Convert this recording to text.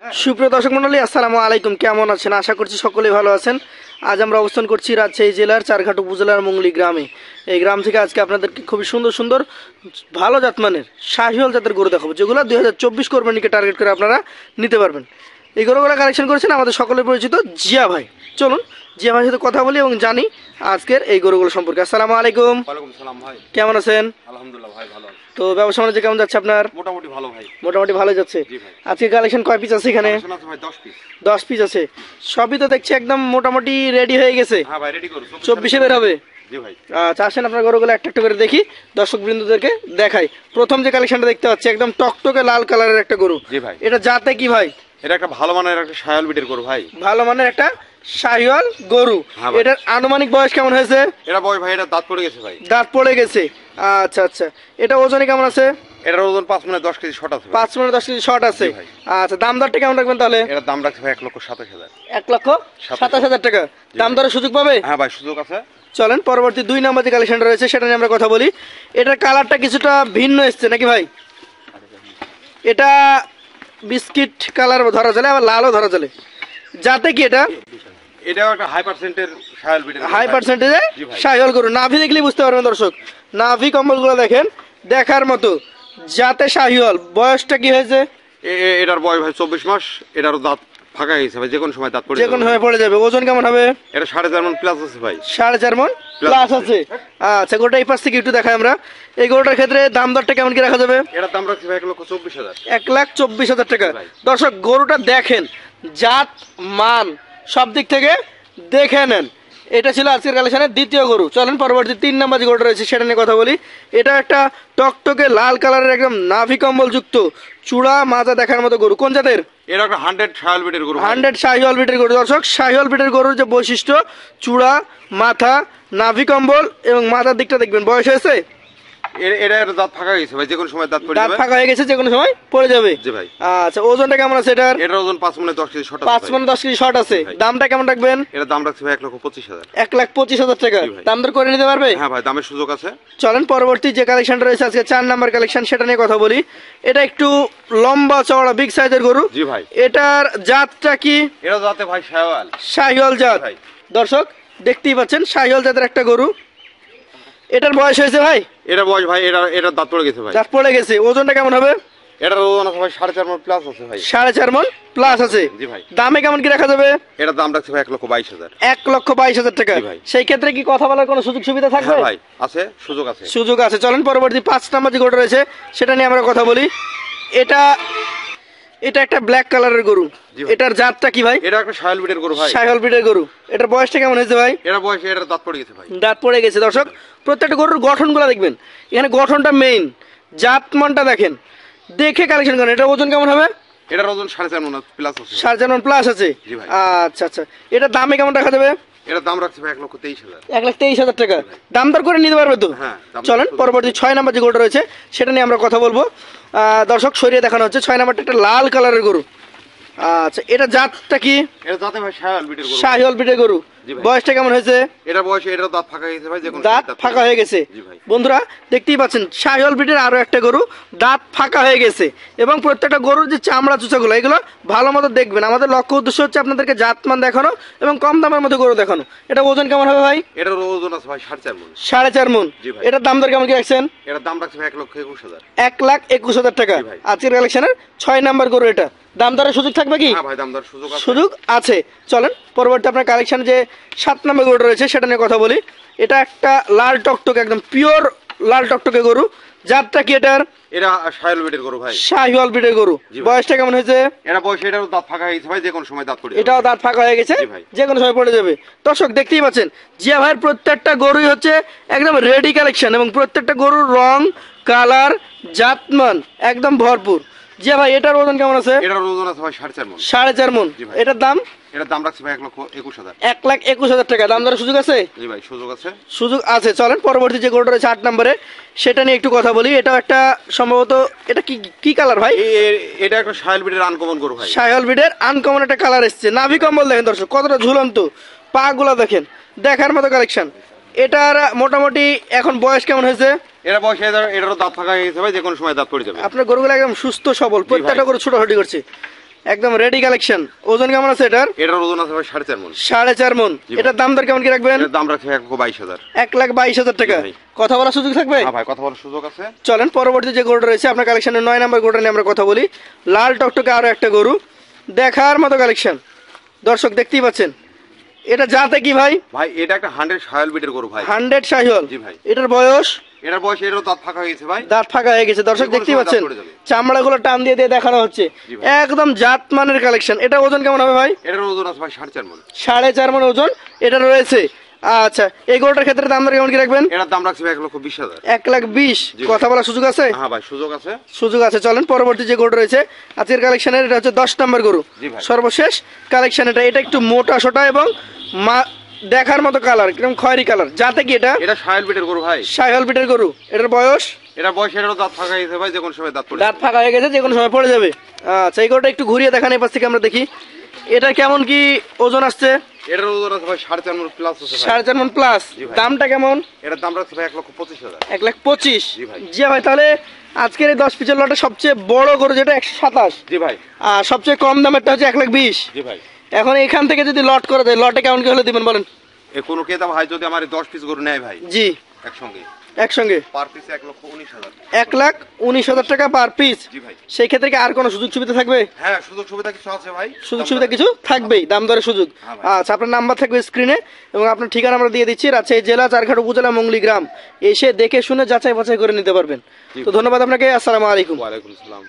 সুপ্রিয় দর্শক মন্ডলী, আসসালামু আলাইকুম। কেমন আছেন? আশা করছি সকলেই ভালো আছেন। আজ আমরা অবস্থান করছি রাজশাহী জেলার চারঘাট উপজেলার মুংলি গ্রামে। এই গ্রাম থেকে আজকে আপনাদেরকে খুবই সুন্দর সুন্দর ভালো জাতমানের শাহিওয়াল জাতের গরু দেখাবো, যেগুলো 2024 কোরবানিকে টার্গেট করে আপনারা নিতে পারবেন। এই গরুগুলো কালেকশন করেছেন আমাদের সকলের পরিচিত জিয়া ভাই। চলুন জিয়া ভাইয়ের সাথে কথা বলি এবং জানি আজকের এই গরুগুলো সম্পর্কে। আসসালামু আলাইকুম। ওয়ালাইকুম সালাম ভাই। কেমন আছেন? আলহামদুলিল্লাহ ভাই, ভালো আছি। তো ব্যবসা বাণিজ্য কেমন যাচ্ছে আপনার? মোটামুটি ভালো ভাই। মোটামুটি ভালো যাচ্ছে। জি ভাই। আজকে কালেকশন কয় পিস আছে এখানে? শোনা আছে ভাই 10 পিস। 10 পিস আছে। সবই তো দেখছি একদম মোটামুটি রেডি হয়ে গেছে। হ্যাঁ ভাই, রেডি করো। 24-এ বের হবে। জি ভাই। আচ্ছা, আসেন আপনার গরুগুলো একটা একটা করে দেখি, দর্শক বৃন্দদেরকে দেখাই। প্রথম যে কালেকশনটা দেখতে পাচ্ছি একদম টকটকে লাল কালারের একটা গরু। জি ভাই। এটা জাতে কি ভাই? এটা একটা ভালো মানের একটা শায়াল বিটের গরু ভাই। ভালো মানের একটা শাহিওয়াল গরু। হ্যাঁ ভাই। এটার আনুমানিক বয়স কেমন হয়েছে? এটা বয় ভাই, এটা দাঁত পড়ে গেছে ভাই। দাঁত পড়ে গেছে। আচ্ছা আচ্ছা, এটা ওজনে কেমন আছে? এটার ওজন 5 মানে 10 কেজি শর্ট আছে ভাই। 5 10 কেজি শর্ট আছে। জি ভাই। আচ্ছা, দাম দরটা কেমন রাখবেন তাহলে? এটার দাম রাখছে ভাই 1,27,000। 1,27,000 টাকা। দাম দরের সুযোগ পাবে? হ্যাঁ ভাই, সুযোগ আছে। চলেন পরবর্তী 2 নম্বর যে কালেকশনটা রয়েছে সেটা নিয়ে আমরা কথা বলি। এটার কালারটা কিছুটা ভিন্ন এসছে নাকি ভাই? এটা বিস্কিট কালার ধরা চলে, আবার লালও ধরা চলে। যাতে কি এটা? এটাও একটা হাই পার্সেন্টের শায়াল বিটের। হাই পার্সেন্টেজে শাহিওয়াল গরু। নাভি দেখলেই বুঝতে পারবেন দর্শক। নাভি কম্বলগুলো দেখেন, দেখার মতো। যাতে শাহিওয়াল। বয়সটা কি হয়েছে? এটার বয় ভাই 24 মাস। এটারও দাঁত ফাঁকা হয়েছে ভাই, যে কোনো সময় দাঁত পড়ে যে কোনো সময় পড়ে যাবে। ওজন কেমন হবে? এটা 4.5 মণ প্লাস আছে ভাই। 4.5 মণ প্লাস আছে। আচ্ছা, গরুটা এই পাশ থেকে একটু দেখাই আমরা। এই গরুটার ক্ষেত্রে দাম দরটা কেমন কি রাখা যাবে? এটার দাম রাখছি ভাই 1,24,000। 1,24,000 টাকা। দর্শক গরুটা দেখেন, জাত মান সব দিক থেকে দেখে নেন। এটা ছিল আজকের কালেকশনের দ্বিতীয় গরু। চলেন পরবর্তী 3 নম্বর যে গরুটা রয়েছে সেটা নিয়ে কথা বলি। এটা একটা টকটকে লাল কালারের একদম নাভি কম্বল যুক্ত চূড়া মাজা দেখার মতো গরু। কোন জাতের? এটা একটা 100 শায়াল বিটের গরু। 100 শাহিওয়াল বিটের গরু। দর্শক, শাহিওয়াল বিটের গরুর যে বৈশিষ্ট্য, চূড়া, মাথা, নাভি কম্বল এবং মাথার দিকটা দেখবেন। বয়স হয়েছে? এটার দাঁত ফাঁকা গেছে ভাই, যে কোনো সময় দাঁত পড়ে দাঁত যাবে। ফাঁকা হয়ে গেছে, যে কোনো সময় পড়ে যাবে। জি ভাই। আচ্ছা, ওজনটা কেমন আছে এটার? এটার ওজন 5 মানে 10 কেজি শর্ট আছে। 5 10 কেজি শর্ট আছে। ভাই। দামটা কেমন রাখবেন? এটার দাম রাখছি ভাই 1,25,000। 1,25,000 টাকা। জি ভাই। দাম দর করে নিতে পারবে? হ্যাঁ ভাই, দামের সুযোগ আছে। চলেন পরবর্তী যে কালেকশনটা রয়েছে আজকে 4 নাম্বার কালেকশন সেটা নিয়ে কথা বলি। এটা একটু লম্বা চওড়া বিগ সাইজের গরু। জি ভাই। এটার জাতটা কি? এটা যাতে ভাই শায়াল। শাহিওয়াল জাত। ভাই। দর্শক দেখতেই পাচ্ছেন, শাহিওয়াল জাতের একটা গরু। এটার বয়স হয়েছে ভাই? এটা বয়স ভাই, এটার দাঁত পড়ে গেছে ভাই। দাঁত পড়ে গেছে। ওজনটা কেমন হবে? এটার ওজন আছে ভাই 4.5 মণ প্লাস আছে ভাই। 4.5 মণ প্লাস আছে। জি ভাই। দামে কেমন কি রাখা যাবে? এটার দাম রাখছি ভাই 1,22,000। 1,22,000 টাকা। জি ভাই। সেই ক্ষেত্রে কি কথা বলার কোনো সুযোগ সুবিধা থাকবে? হ্যাঁ ভাই, আছে, সুযোগ আছে। সুযোগ আছে। চলেন পরবর্তী 5 নাম্বার যে গরুটা রয়েছে সেটা নিয়ে আমরা কথা বলি। এটা একটা ব্ল্যাক কালারের গরু। জি ভাই। এটার জাতটা কি ভাই? এটা একটা শায়াল বিটের গরু ভাই। শাহিওয়াল ব্রিডের গরু। এটার বয়সটা কেমন হয়েছে ভাই? এটার দাঁত পড়ে গেছে ভাই। দাঁত পড়ে গেছে। দর্শক, প্রত্যেকটা গরুর গঠনগুলো দেখবেন, এখানে গঠনটা মেইন। জাতমানটা দেখেন, দেখে কালেকশন করেন। এটার ওজন কেমন হবে? এটার ওজন 4.5 মণ প্লাস আছে। 4.5 মণ প্লাস আছে। জি ভাই। আচ্ছা আচ্ছা, এটার দামে কেমন রাখা যাবে? এটার দাম রাখছি ভাই 1,23,000। 1,23,000 টাকা। দাম দর করে নিতে পারবে তো? হ্যাঁ, দাম দর চলেন করে। পরবর্তী 6 নাম্বার যে গরুটা রয়েছে সেটা নিয়ে আমরা কথা বলবো। দর্শক সরিয়ে দেখানো হচ্ছে। 6 নাম্বারটা একটা লাল কালারের গরু। আচ্ছা, এটা জাতটা কি? এটা যাতে ভাই শায়াল বিটের গরু। শাহিওয়াল ব্রিডের গরু। জি ভাই। বয়সটা কেমন হয়েছে? এটার বয়স, এটার দাঁত ফাঁকা গেছে ভাই, যে কোনো দাঁত সময় ফাঁকা হয়ে গেছে। জি ভাই। বন্ধুরা দেখতেই পাচ্ছেন, শাহিওয়াল ব্রিডের আরো একটা গরু, দাঁত ফাঁকা হয়ে গেছে। এবং প্রত্যেকটা গরুর যে চামড়া চুচাগুলো, এগুলো ভালো মতো দেখবেন। আমাদের লক্ষ্য উদ্দেশ্য হচ্ছে আপনাদেরকে জাতমান দেখানো এবং কম দামের মধ্যে গরু দেখানো। এটা ওজন কেমন হবে ভাই? এটার ওজন আছে ভাই 4.5 মণ। 4.5 মণ। জি ভাই। এটার দাম দর কেমন কি রাখছেন? এটার দাম রাখছে ভাই 1,21,000। 1,21,000 টাকা। জি ভাই। আজকের কালেকশনের 6 নাম্বার গরু এটা। দাম দরের সুযোগ থাকবে কি? হ্যাঁ ভাই, দাম দর সুযোগ আছে। সুযোগ আছে। চলেন পরবর্তী আপনার কালেকশন যে 7 নম্বর গরুটা রয়েছে সেটা নিয়ে কথা বলি। এটা একটা লাল টকটকে, একদম পিওর লাল টকটকে গরু। জাতটা কি এটার? এটা শায়াল বিটের গরু ভাই। শাহিওয়াল ব্রিডের গরু। জি ভাই। বয়সটা কেমন হয়েছে? এটা বয়স, এটারও দাঁত ফাঁকা হয়ে গেছে ভাই, যে কোনো সময় দাঁত পড়ে যাবে। এটাও দাঁত ফাঁকা হয়ে গেছে, জি ভাই। যে কোনো সময় পড়ে যাবে। দর্শক দেখতেই পাচ্ছেন, জিয়া ভাইয়ের প্রত্যেকটা গরুই হচ্ছে একদম রেডি কালেকশন এবং প্রত্যেকটা গরুর রং, কালার, জাতমান একদম ভরপুর। জিয়া ভাই, এটার ওজন কেমন আছে? এটার ওজন আছে ভাই 4.5 মণ। 4.5 মণ। জি ভাই। এটার দাম? এটার দাম রাখছি ভাই 1,21,000। 1,21,000 টাকা। দাম দরের সুযোগ আছে? জি ভাই, সুযোগ আছে। সুযোগ আছে। চলেন পরবর্তী যে গরুটা রয়েছে 8 নম্বরে সেটা নিয়ে একটু কথা বলি। এটাও একটা সম্ভবত, এটা কি কালার ভাই? এটা একটা শায়াল বিটের আনকমন গরু ভাই। শাহিওয়াল ব্রিডের আনকমন একটা কালার এসছে। নাভি কম্বল দেখেন দর্শক, কতটা ঝুলন্ত। পা গুলা দেখেন, দেখার মতো কালেকশন। এটার মোটামুটি এখন বয়স কেমন হয়েছে? এর বয়স, এটারও দাঁত ফাঁকা হয়ে গেছে ভাই, যে কোনো সময় দাঁত পড়ে যাবে। আপনার গরুগুলো একদম সুস্থ সবল, প্রত্যেকটা গরু ছোটাছুটি করছে। একদম রেডি কালেকশন। ওজন কেমন আছে এটার? এটার ওজন আছে ভাই 4.5 মণ। 4.5 মণ। জি ভাই। এটার দাম দর কেমন কি রাখবেন? এটার দাম রাখছে 1,22,000। 1,22,000 টাকা। জি ভাই। কথা বলার সুযোগ থাকবে? হ্যাঁ ভাই, কথা বলার সুযোগ আছে। চলেন পরবর্তী যে গরুটা রয়েছে আপনার কালেকশনের 9 নম্বর গরুটা নিয়ে আমরা কথা বলি। লাল টকটকে আরো একটা গরু, দেখার মতো কালেকশন। দর্শক দেখতেই পাচ্ছেন, এটা জাতে কি ভাই? ভাই এটা একটা 100 শায়াল বিটের গরু ভাই। 100 শাহিওয়াল। জি ভাই। এটার বয়স? এটার বয়স, এটারও দাঁত ফাঁকা হয়েছে ভাই। দাঁত ফাঁকা হয়ে গেছে। দর্শক যে কোনো দেখতেই সময় পাচ্ছেন, দাঁত পড়ে যাবে। চামড়াগুলো টান দিয়ে দিয়ে দেখানো হচ্ছে। জি ভাই। একদম জাত মানের কালেকশন। এটা ওজন কেমন হবে ভাই? এটার ওজন আছে ভাই 4.5 মণ। 4.5 মণ ওজন এটা রয়েছে। আচ্ছা, এই গরুটার ক্ষেত্রে দাম দর কেমন কি রাখবেন? এটার দাম রাখছে ভাই 1,20,000। 1,20,000। জি ভাই। কথা বলার সুযোগ আছে? হ্যাঁ ভাই, সুযোগ আছে। সুযোগ আছে। চলেন পরবর্তী যে গরু রয়েছে আজকের কালেকশনের, এটা হচ্ছে 10 নম্বর গরু। জি ভাই। সর্বশেষ কালেকশন এটা। এটা একটু মোটা সোটা এবং দেখার মতো কালার, কিরকম খয়েরি কালার। যাতে কি এটা? এটা শায়াল বিটের গরু ভাই। শাহিওয়াল বিটের গরু। এটার বয়স? এটার বয়স, এটারও দাঁত ফাঁকা হয়েছে ভাই, যে কোনো সময় দাঁত পড়ে দাঁত যাবে। ফাঁকা হয়ে গেছে, যে কোনো সময় পড়ে যাবে। আচ্ছা, এই গরুটা একটু ঘুরিয়ে দেখান, এই পাশ থেকে আমরা দেখি। এটা কেমন কি ওজন আসছে? এটার ওজন আছে ভাই 4.5 মণ প্লাস আছে ভাই। 4.5 মণ প্লাস। জি ভাই। দামটা কেমন? এটার দাম রাখছে ভাই 1,25,000। 1,25,000। জি ভাই। জি ভাই, তাহলে আজকের এই 10 পিসের লটে সবচেয়ে বড় গরু যেটা 127, জি ভাই। আর সবচেয়ে কম দামেরটা হচ্ছে 1,20,000। জি ভাই। এখন এখান থেকে যদি লট করে দেয়, লটে কেমন কি হলে দিবেন বলেন? কোনো ক্রেতা ভাই যদি আমার 10 পিস গরু নেয় ভাই জি, একসঙ্গে, একসঙ্গে পার পিস 1,19,000। 1,19,000 টাকা পার পিস। জি ভাই। সেই ক্ষেত্রে কি আর কোনো সুযোগ সুবিধা থাকবে? হ্যাঁ, সুযোগ সুবিধা কিছু আছে ভাই। সুযোগ সুবিধা কিছু থাকবেই, দাম দরের সুযোগ। হ্যাঁ ভাই। আচ্ছা, আপনার নাম্বার থাকবে স্ক্রিনে এবং আপনার ঠিকানা আমরা দিয়ে দিচ্ছি। রাজশাহী জেলা চারঘাট উপজেলা মঙ্গলি গ্রাম। এসে দেখে শুনে যাচাই বাছাই করে নিতে পারবেন। জি তো ধন্যবাদ আপনাকে। আসসালামু আলাইকুম। ওয়ালাইকুম আসসালাম।